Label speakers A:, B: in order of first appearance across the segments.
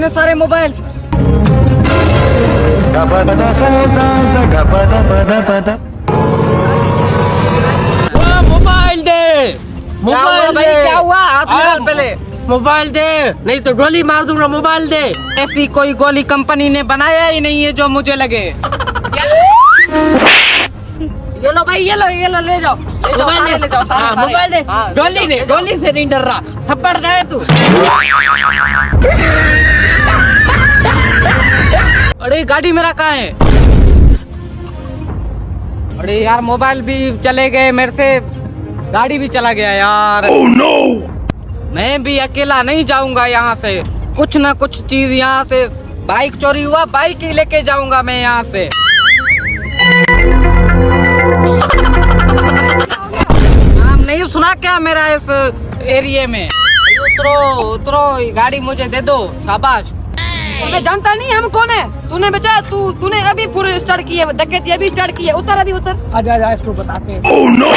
A: इतने सारे mobile. Mobile दे, mobile दे।
B: क्या हुआ? हाथ निकाल पहले।
A: मोबाइल दे, नहीं तो गोली मार दूंगा। मोबाइल दे।
B: ऐसी कोई गोली कंपनी ने बनाया ही नहीं है जो मुझे लगे। ये लो भाई, ये लो ले जाओ,
A: मोबाइल दे,
B: ले जाओ सारे,
A: हाँ,
B: सारे।
A: मोबाइल दे।
B: हाँ,
A: गोली नहीं, गोली से नहीं डर रहा, थप्पड़ रहा तू।
B: अरे गाड़ी मेरा कहाँ है? अरे यार मोबाइल भी चले गए मेरे से, गाड़ी भी चला गया यार। oh, no! मैं भी अकेला नहीं जाऊंगा यहाँ से, कुछ ना कुछ चीज यहाँ से। बाइक चोरी हुआ, बाइक ही लेके जाऊंगा मैं यहाँ से। नाम नहीं सुना क्या मेरा इस एरिया में? उतरो उतरो, गाड़ी मुझे दे दो, शाबाश।
C: मैं जानता नहीं हम कौन है। तूने बचा, तूने अभी पूरे स्टार्ट की है, डकैती अभी स्टार्ट की है। उतर अभी उतर।
A: आजा आजा, इसको बताते हैं।
D: Oh no!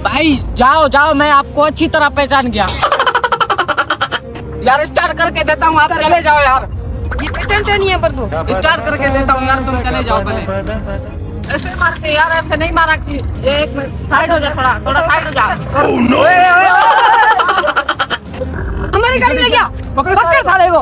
B: भाई जाओ जाओ, मैं आपको अच्छी तरह पहचान गया। यार स्टार्ट करके देता हूँ, आप चले जाओ यार।
C: ये पहचानते नहीं है पर तू।
B: स्टार्ट करके देता हूँ यार, तुम चले जाओ पहले। ऐसे मारते यार, ऐसे नहीं मारा कि। एक मिनट साइड हो जा, थोड़ा थोड़ा साइड हो जा।
D: Oh no!
C: हमारी गाड़ी में गया, पकड़ साले को।